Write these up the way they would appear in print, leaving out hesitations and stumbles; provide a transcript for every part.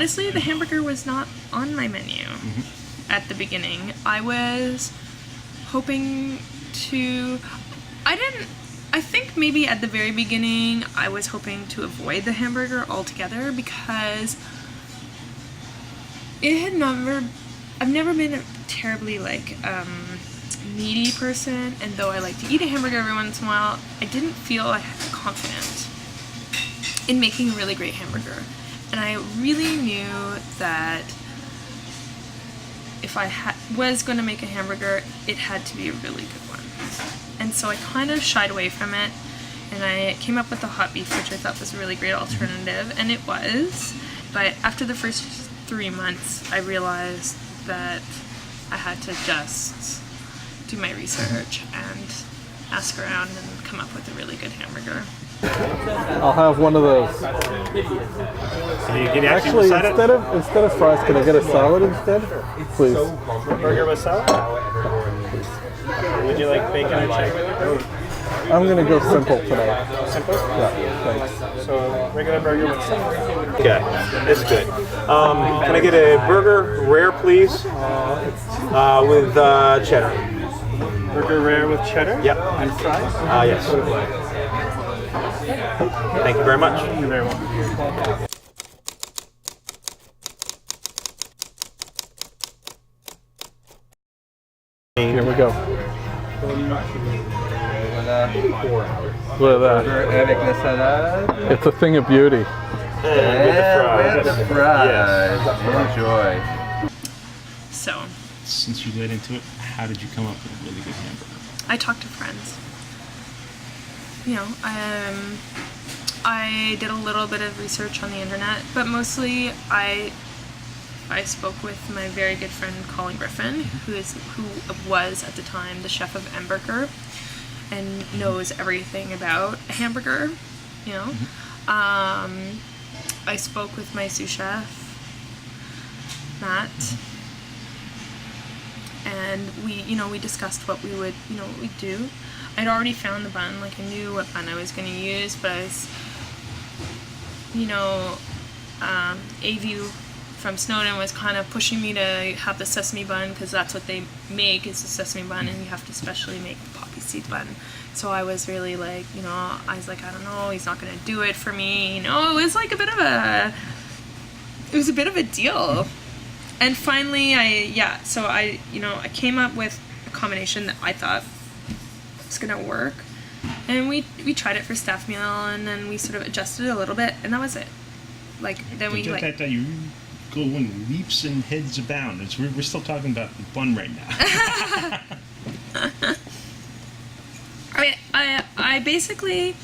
honestly, the hamburger was not on my menu at the beginning. I was hoping to... I think maybe at the very beginning I was hoping to avoid the hamburger altogether because I've never been a terribly like meaty person, and though I like to eat a hamburger every once in a while, I didn't feel I had confident in making a really great hamburger. And I really knew that if I was going to make a hamburger, it had to be a really good one. And so I kind of shied away from it, and I came up with the hot beef, which I thought was a really great alternative, and it was. But after the first 3 months, I realized that I had to just do my research and ask around and come up with a really good hamburger. I'll have one of those. Actually, instead of fries, can I get a salad instead? Please. Burger with salad? Would you like bacon or chicken? I'm going to go simple today. Simple? Yeah, thanks. So, regular burger with salad. Okay, it's good. Can I get a burger rare, please? With cheddar. Burger rare with cheddar? Yep. And fries? Yes. Thank you very much. You're very welcome. Here we go. Look at that. It's a thing of beauty. And with the fries. Enjoy. So, since you led into it, how did you come up with a really good hamburger? I talked to friends. You know, I did a little bit of research on the internet, but mostly I spoke with my very good friend Colin Griffin, who was at the time the chef of Hamburger and knows everything about a hamburger. You know, I spoke with my sous chef Matt, and we discussed what we would what we'd do. I'd already found the bun, like I knew what bun I was going to use, but I was, AVU from Snowden was kind of pushing me to have the sesame bun, because that's what they make, is the sesame bun, and you have to specially make the poppy seed bun. So I was really like, I was like, I don't know, he's not going to do it for me. It was like a bit of a deal. And finally, I came up with a combination that I thought was gonna work, and we tried it for staff meal, and then we sort of adjusted it a little bit, and that was it. That you go in leaps and heads abound. We're still talking about the bun right now. I basically,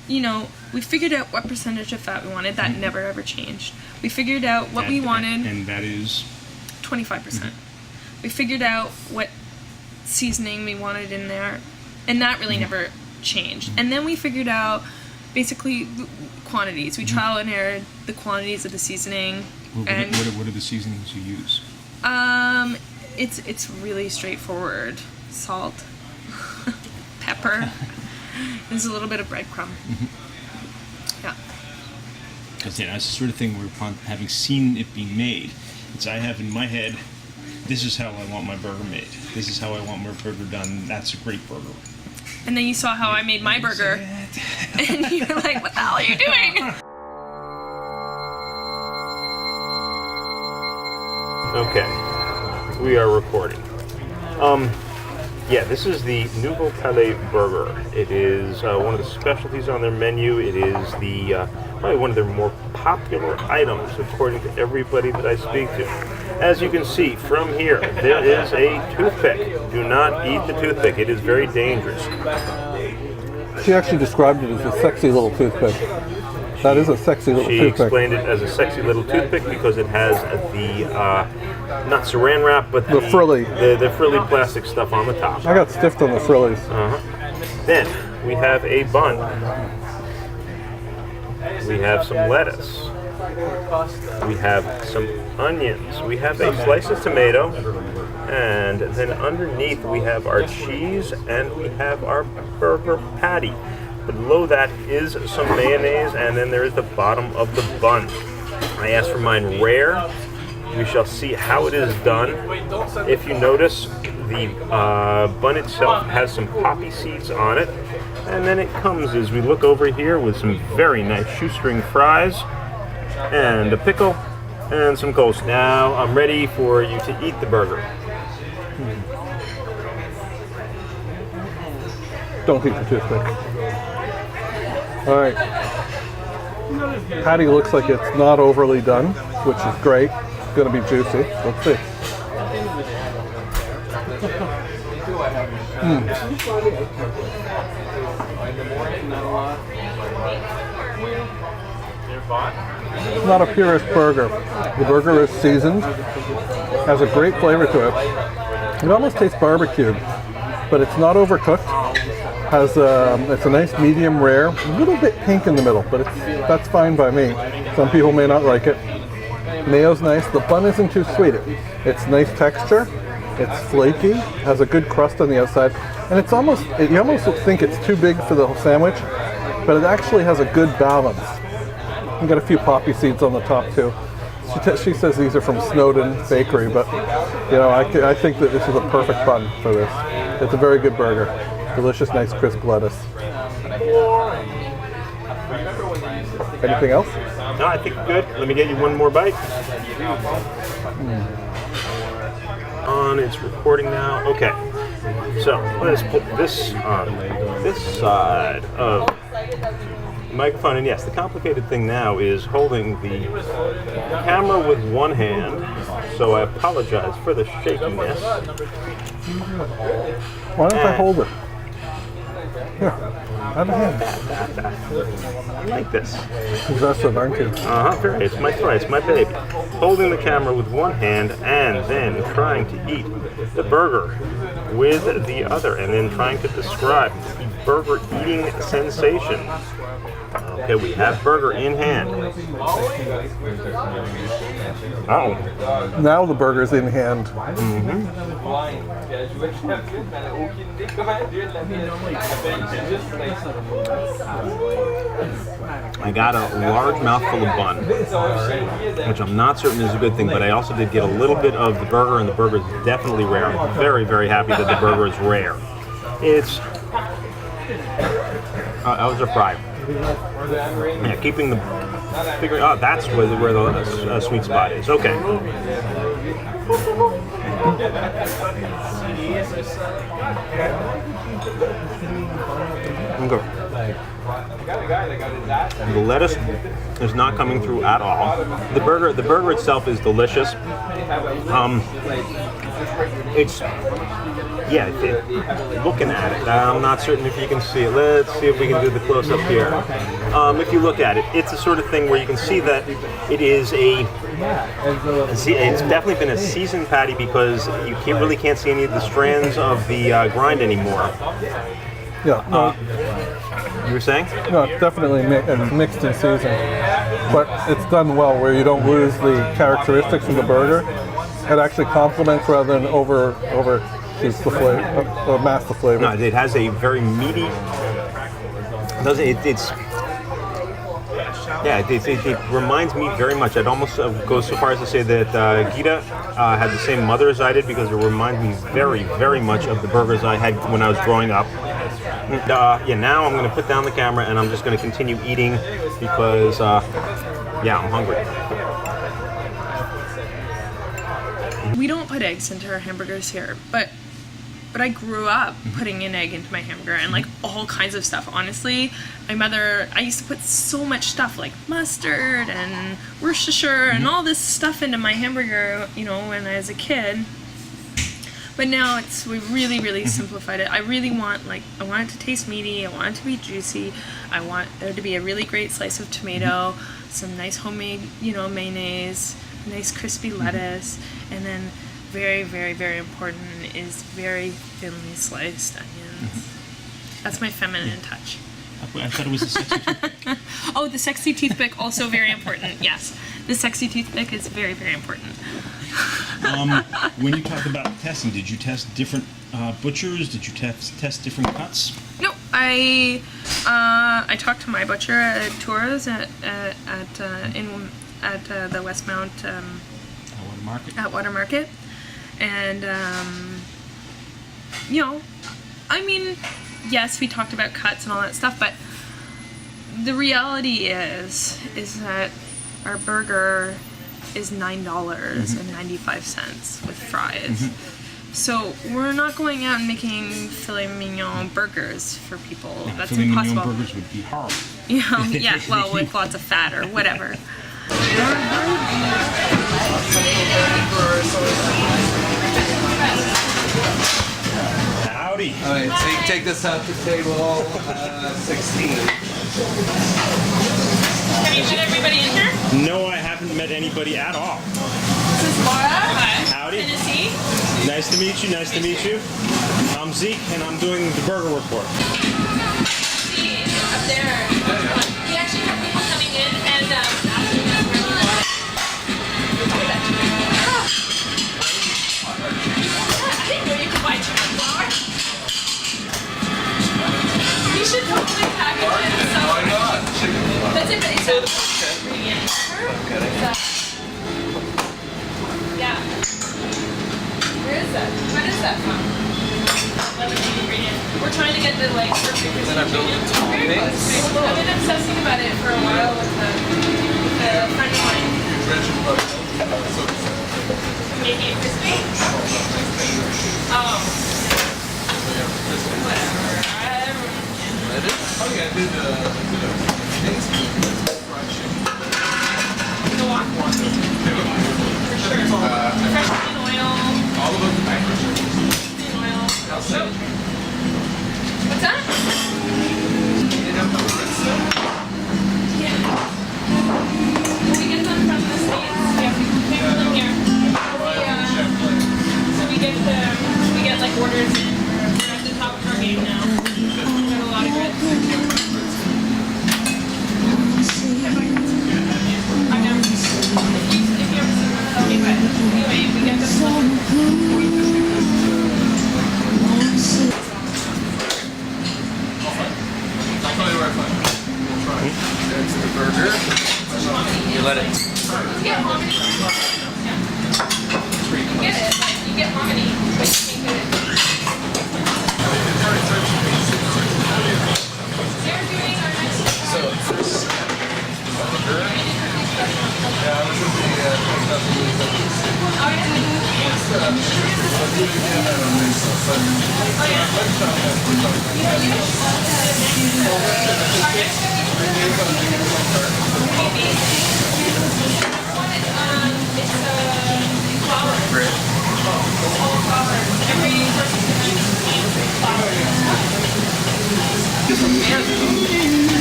we figured out what percentage of fat we wanted. That never ever changed. We figured out what we wanted, and that is 25%. We figured out what seasoning we wanted in there, and that really never changed. And then we figured out basically quantities. We trial and errored the quantities of the seasoning. What are the seasonings you use? It's really straightforward. Salt, pepper. There's a little bit of breadcrumb. Yeah. Because that's the sort of thing where, upon having seen it being made, I have in my head, this is how I want my burger made. This is how I want my burger done. That's a great burger. And then you saw how I made my burger, and you're like, what the hell are you doing? Okay, we are recording. This is the Nouveau Palais burger. It is one of the specialties on their menu. It is probably one of their more popular items, according to everybody that I speak to. As you can see from here, there is a toothpick. Do not eat the toothpick. It is very dangerous. She actually described it as a sexy little toothpick. That is a sexy little toothpick. She explained it as a sexy little toothpick because it has the, not saran wrap, but the frilly plastic stuff on the top. I got stiffed on the frillies. Then we have a bun. We have some lettuce. We have some onions. We have a slice of tomato. And then underneath we have our cheese and we have our burger patty. Below that is some mayonnaise, and then there is the bottom of the bun. I asked for mine rare. We shall see how it is done. If you notice, the bun itself has some poppy seeds on it. And then it comes, as we look over here, with some very nice shoestring fries and a pickle and some coleslaw. Now I'm ready for you to eat the burger. Don't eat the toothpick. All right. Patty looks like it's not overly done, which is great. It's going to be juicy. Let's see. It's not a purist burger. The burger is seasoned, has a great flavor to it. It almost tastes barbecued, but it's not overcooked. Has it's a nice medium rare, a little bit pink in the middle, but that's fine by me. Some people may not like it. Mayo's nice. The bun isn't too sweet. It's nice texture. It's flaky. Has a good crust on the outside, and it's almost you almost think it's too big for the sandwich, but it actually has a good balance. You got a few poppy seeds on the top too. She says these are from Snowden Bakery, but you know I think that this is a perfect bun for this. It's a very good burger. Delicious, nice, crisp lettuce. Anything else? No, I think good. Let me get you one more bite. On its recording now. Okay. So let's put this on this side of the microphone. And yes, the complicated thing now is holding the camera with one hand. So I apologize for the shakiness. Why don't I hold it? Here, have a hand. I like this. Possessive, aren't you? Very. It's my toy. It's my baby. Holding the camera with one hand and then trying to eat the burger with the other, and then trying to describe the burger eating sensation. Okay, we have burger in hand. Oh. Now the burger's in hand. I got a large mouthful of bun, which I'm not certain is a good thing, but I also did get a little bit of the burger, and the burger is definitely rare. I'm very, very happy that the burger is rare. It's... that was a fry. Yeah, keeping the... figuring out that's where the sweet spot is. Okay. Okay. The lettuce is not coming through at all. The burger itself is delicious. Looking at it, I'm not certain if you can see it. Let's see if we can do the close up here. If you look at it, it's a sort of thing where you can see that it is it's definitely been a seasoned patty, because you really can't see any of the strands of the grind anymore. Yeah. No, you were saying? no, it's definitely mixed and seasoned, but it's done well where you don't lose the characteristics of the burger. It actually complements rather than over the flavor or mask the flavor. No, it has a very meaty. It reminds me very much. I'd almost go so far as to say that Gita had the same mother as I did, because it reminds me very, very much of the burgers I had when I was growing up. Now I'm going to put down the camera and I'm just going to continue eating because, I'm hungry. We don't put eggs into our hamburgers here, but I grew up putting an egg into my hamburger and like all kinds of stuff. Honestly, I used to put so much stuff like mustard and Worcestershire and all this stuff into my hamburger, when I was a kid. But now we really, really simplified it. I really want I want it to taste meaty. I want it to be juicy. I want there to be a really great slice of tomato, some nice homemade, mayonnaise, nice crispy lettuce, and then very, very, very important is very thinly sliced onions. That's my feminine touch. I thought it was a sexy toothpick. Oh, the sexy toothpick, also very important. Yes, the sexy toothpick is very, very important. When you talk about testing, did you test different butchers? Did you test different cuts? No, I talked to my butcher at Tours in at the Westmount Market. at Water Market, and you know, I mean, yes, we talked about cuts and all that stuff, but the reality is that our burger is $9.95 with fries. So we're not going out and making filet mignon burgers for people. No, That's filet impossible. mignon burgers would be horrible. Yeah, well, with lots of fat or whatever. Howdy. All right, so you take this out to table 16. Have you met everybody in here? No, I haven't met anybody at all. This is Laura. Hi. Howdy. Tennessee. Nice to meet you. Nice to meet you. I'm Zeke, and I'm doing the burger report. See, up there. We actually have people coming in and asking us where we are. I didn't know you could buy chicken flour. We should totally package it. So Why not? Chicken flour. that's it. It's a ingredient. Yeah. Where is that? When is that from? Lemonade ingredient. We're trying to get the like perfect Then I'm building Very close. I've been obsessing about it for a while with a friend of mine. Making it crispy? Oh. Whatever. Oh yeah, I did The walk? For sure. Fresh clean oil. all about the package. Clean oil. What's that? Yeah. Well, we get them from the States. We have to pay for them here. So we get like orders in. We're at the top of our game now. We got a lot of grits. I've never seen them. If you ever seen them, tell me. But anyway, we get them from. I'll tell you where I find it. There's the burger. You let it. You get hominy. Yeah. You get it, like you get hominy, but you can't get it. They're doing our next. So first burger. Yeah, I was in the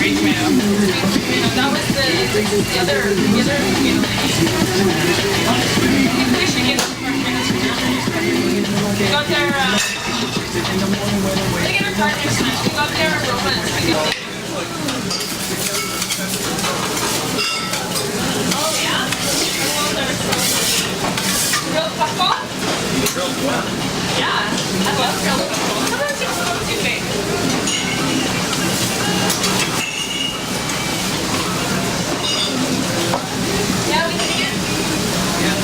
Oh that was the other meal. We should get some more. We got their they get our partners tonight. We got their romance. Oh yeah? Grilled puffball? Yeah, I love grilled puffball. Sometimes it's so too big. Yeah, we can get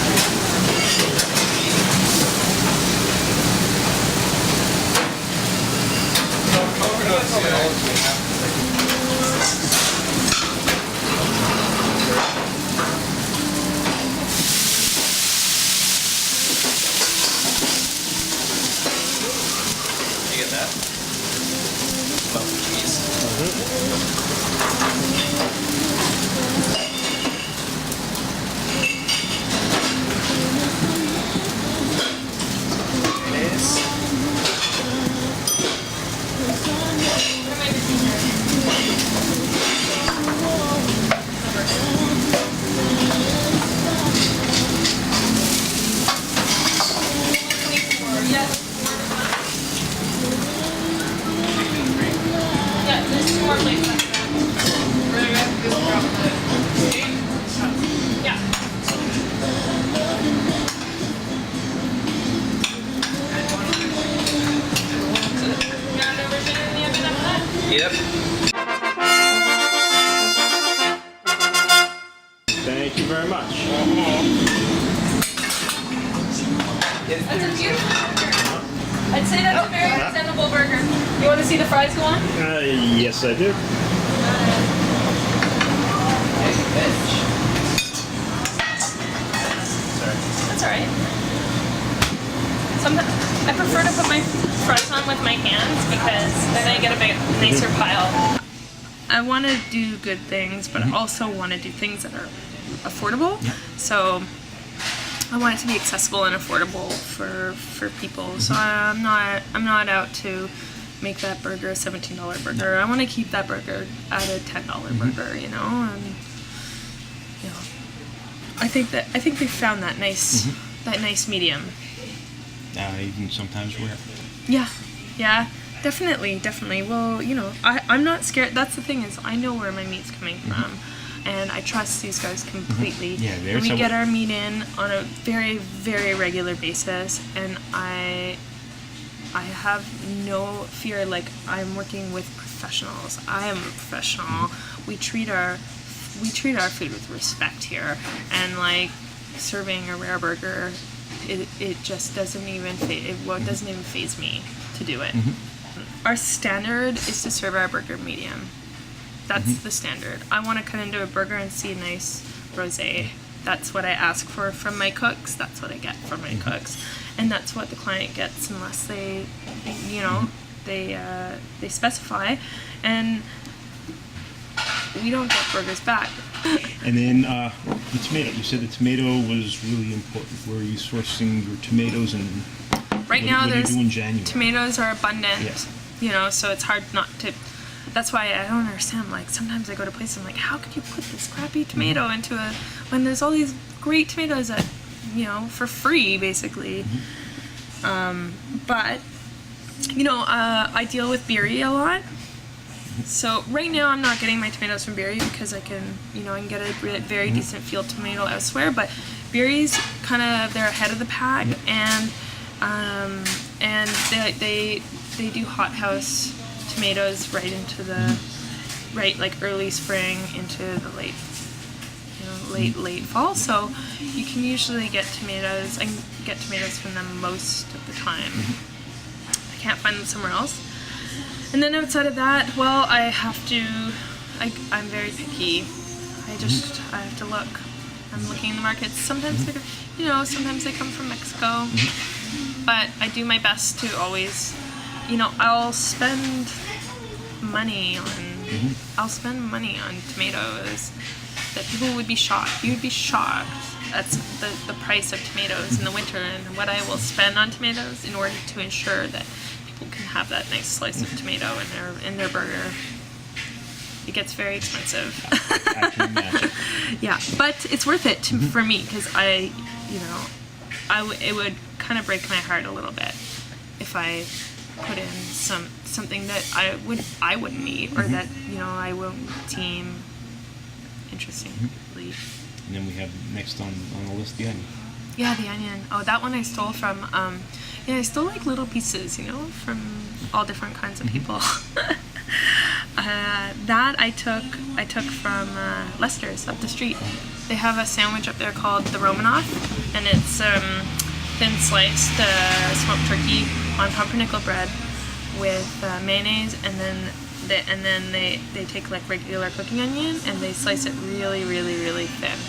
Thank you very much. That's a beautiful burger. I'd say that's a very reasonable burger. You want to see the fries go on? Yes, I do. That's alright. Sometimes I prefer to put my fries on with my hands because then I get a bit nicer pile. I want to do good things, but I also want to do things that are affordable. So I want it to be accessible and affordable for people. So I'm not out to make that burger a $17 burger. I want to keep that burger at a $10 burger, you know. And you know, I think they found that nice medium. Even sometimes rare. Yeah, definitely. Well, you know, I'm not scared. That's the thing is, I know where my meat's coming from, and I trust these guys completely. Yeah, and we get our meat in on a very, very regular basis, and I have no fear. Like, I'm working with professionals. I am a professional. We treat our food with respect here, and like serving a rare burger, it just doesn't even faze me to do it. Our standard is to serve our burger medium. That's the standard. I want to cut into a burger and see a nice rosé. That's what I ask for from my cooks. That's what I get from my cooks, and that's what the client gets unless they, you know, they specify, and we don't get burgers back. And then the tomato. You said the tomato was really important. Where are you sourcing your tomatoes, and right now what do you do in January? Tomatoes are abundant. Yes. You know, so it's hard not to. That's why I don't understand. Like, sometimes I go to places, I'm like, how could you put this crappy tomato into when there's all these great tomatoes that, you know, for free basically. But you know, I deal with Beery a lot. So right now I'm not getting my tomatoes from Beery because I can get a very decent field tomato elsewhere. But Beery's they're ahead of the pack, and they do hothouse tomatoes right into the like early spring into the late fall. So you can usually get tomatoes. I can get tomatoes from them most of the time. I can't find them somewhere else. And then outside of that, well, I'm very picky. I have to look. I'm looking in the markets. Sometimes they come from Mexico. But I do my best to always, I'll spend money on tomatoes that people would be shocked. You would be shocked at the price of tomatoes in the winter and what I will spend on tomatoes in order to ensure that people can have that nice slice of tomato in their burger. It gets very expensive. I can imagine. Yeah, but it's worth it for me because it would kind of break my heart a little bit if I put in something that I wouldn't eat or that I won't deem interesting. And then we have next on the list the onion. Yeah, the onion. Oh, that one I stole from. I stole like little pieces, from all different kinds of people. That I took from Lester's up the street. They have a sandwich up there called the Romanoff, and it's thin sliced smoked turkey on pumpernickel bread with mayonnaise, and then they take like regular cooking onion and they slice it really, really, really thin,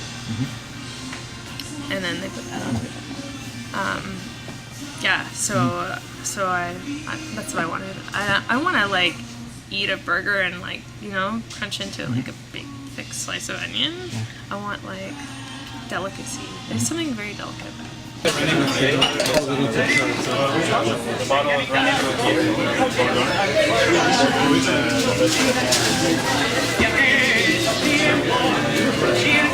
and then they put that on. So I that's what I wanted. I want to like eat a burger and like crunch into like a big thick slice of onion. I want like delicacy. There's something very delicate about it. Cheers!